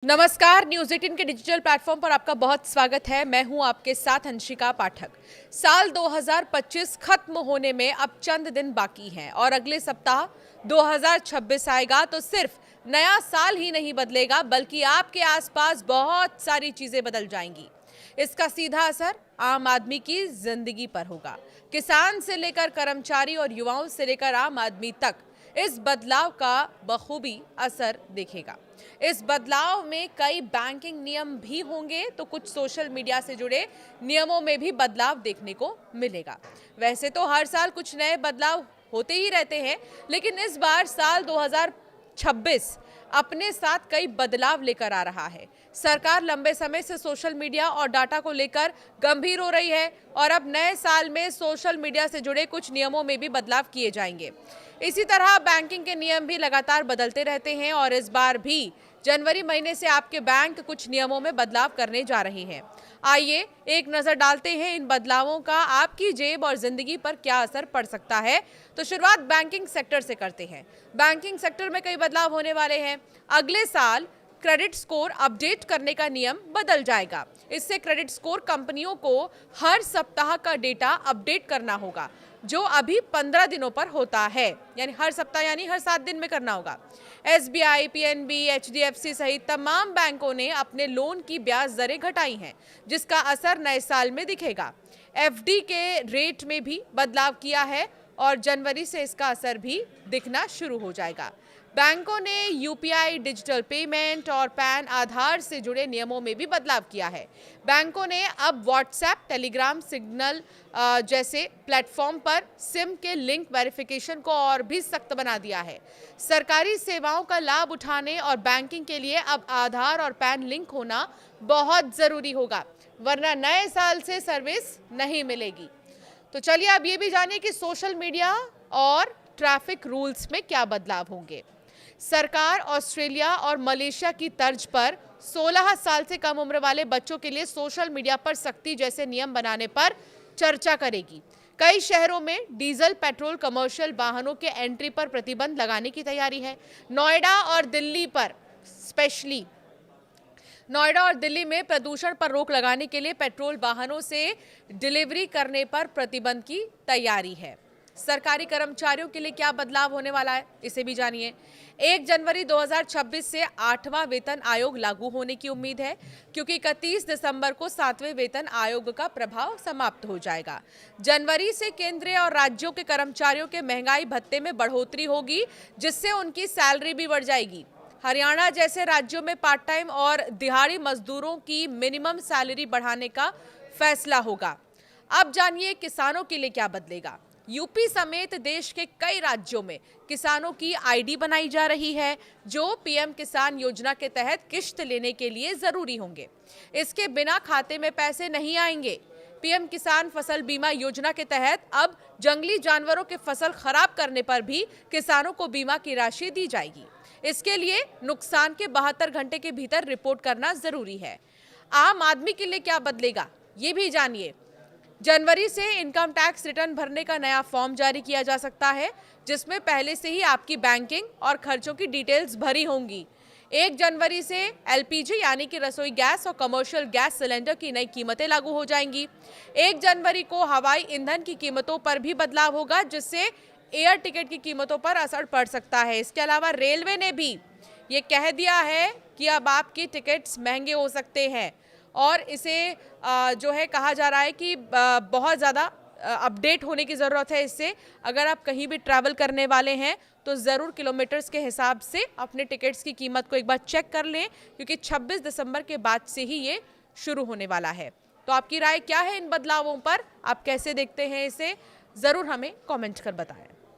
नमस्कार, न्यूज़ 18 के digital platform पर आपका बहुत स्वागत है। मैं हूं आपके साथ अंशिका पाठक। साल 2025 खत्म होने में अब चंद दिन बाकी हैं और अगले सप्ताह 2026 आएगा तो सिर्फ नया साल ही नहीं बदलेगा बल्कि आपके आसपास बहुत सारी चीजें बदल जाएंगी। इसका सीधा असर आम आदमी की जिंदगी पर होगा। किसान से लेकर कर्मचारी और युवाओं से लेकर आम आदमी तक इस बदलाव का बखूबी असर दिखेगा। इस बदलाव में कई बैंकिंग नियम भी होंगे तो कुछ सोशल मीडिया से जुड़े नियमों में भी बदलाव देखने को मिलेगा। वैसे तो हर साल कुछ नए बदलाव होते ही रहते हैं, लेकिन इस बार साल 2026 अपने साथ कई बदलाव लेकर आ रहा है। सरकार लंबे समय से सोशल मीडिया और डाटा को लेकर गंभीर हो रही है और अब नए साल में सोशल मीडिया से जुड़े कुछ नियमों में भी बदलाव किए जाएंगे। इसी तरह बैंकिंग के नियम भी लगातार बदलते रहते हैं और इस बार भी जनवरी महीने से आपके बैंक कुछ नियमों में बदलाव करने जा रहे हैं। आइए एक नजर डालते हैं इन बदलावों का आपकी जेब और जिंदगी पर क्या असर पड़ सकता है। तो शुरुआत बैंकिंग सेक्टर से करते हैं। बैंकिंग सेक्टर में कई बदलाव होने वाले हैं। अगले साल क्रेडिट स्कोर अपडेट करने का नियम बदल जाएगा। इससे क्रेडिट स्कोर कंपनियों को हर सप्ताह का डेटा अपडेट करना होगा, जो अभी 15 दिनों पर होता है, यानी हर सप्ताह यानी हर 7 दिन में करना होगा। एसबीआई, पीएनबी, एचडीएफसी सहित तमाम बैंकों ने अपने लोन की ब्याज दरें घटाई हैं, जिसका असर नए साल में दिखेगा। एफडी के रेट में भी बदलाव किया है और जनवरी से इसका असर भी दिखना शुरू हो जाएगा। बैंकों ने यूपीआई, डिजिटल पेमेंट और पैन आधार से जुड़े नियमों में भी बदलाव किया है। बैंकों ने अब व्हाट्सएप, टेलीग्राम, सिग्नल जैसे प्लेटफॉर्म पर सिम के लिंक वेरिफिकेशन को और भी सख्त बना दिया है। सरकारी सेवाओं का लाभ उठाने और बैंकिंग के लिए अब आधार और पैन लिंक होना बहुत ज़रूरी होगा, वरना नए साल से सर्विस नहीं मिलेगी। तो चलिए अब ये भी जानिए कि सोशल मीडिया और ट्रैफिक रूल्स में क्या बदलाव होंगे। सरकार ऑस्ट्रेलिया और मलेशिया की तर्ज पर 16 साल से कम उम्र वाले बच्चों के लिए सोशल मीडिया पर सख्ती जैसे नियम बनाने पर चर्चा करेगी। कई शहरों में डीजल, पेट्रोल, कमर्शियल वाहनों के एंट्री पर प्रतिबंध लगाने की तैयारी है। नोएडा और दिल्ली में प्रदूषण पर रोक लगाने के लिए पेट्रोल वाहनों से डिलीवरी करने पर प्रतिबंध की तैयारी है। सरकारी कर्मचारियों के लिए क्या बदलाव होने वाला है, इसे भी जानिए। 1 जनवरी 2026 से 8वां वेतन आयोग लागू होने की उम्मीद है, क्योंकि 31 दिसंबर को 7वें वेतन आयोग का प्रभाव समाप्त हो जाएगा। जनवरी से केंद्रीय और राज्यों के कर्मचारियों के महंगाई भत्ते में बढ़ोतरी होगी, जिससे उनकी सैलरी भी बढ़ जाएगी। हरियाणा जैसे राज्यों में पार्ट टाइम और दिहाड़ी मजदूरों की मिनिमम सैलरी बढ़ाने का फैसला होगा। अब जानिए किसानों के लिए क्या बदलेगा। यूपी समेत देश के कई राज्यों में किसानों की आईडी बनाई जा रही है, जो पीएम किसान योजना के तहत किश्त लेने के लिए जरूरी होंगे। इसके बिना खाते में पैसे नहीं आएंगे। पीएम किसान फसल बीमा योजना के तहत अब जंगली जानवरों के फसल खराब करने पर भी किसानों को बीमा की राशि दी जाएगी। इसके लिए नुकसान के 72 घंटे के भीतर रिपोर्ट करना जरूरी है। आम आदमी के लिए क्या बदलेगा, ये भी जानिए। जनवरी से इनकम टैक्स रिटर्न भरने का नया फॉर्म जारी किया जा सकता है, जिसमें पहले से ही आपकी बैंकिंग और खर्चों की डिटेल्स भरी होंगी। 1 जनवरी से एलपीजी यानी कि रसोई गैस और कमर्शियल गैस सिलेंडर की नई कीमतें लागू हो जाएंगी। 1 जनवरी को हवाई ईंधन की कीमतों पर भी बदलाव होगा, जिससे एयर टिकट की कीमतों पर असर पड़ सकता है। इसके अलावा रेलवे ने भी ये कह दिया है कि अब आपकी टिकट्स महंगे हो सकते हैं और इसे जो है कहा जा रहा है कि बहुत ज़्यादा अपडेट होने की ज़रूरत है। इससे अगर आप कहीं भी ट्रैवल करने वाले हैं तो ज़रूर किलोमीटर्स के हिसाब से अपने टिकट्स की कीमत को एक बार चेक कर लें, क्योंकि 26 दिसंबर के बाद से ही ये शुरू होने वाला है। तो आपकी राय क्या है इन बदलावों पर, आप कैसे देखते हैं इसे, ज़रूर हमें कमेंट कर बताएं।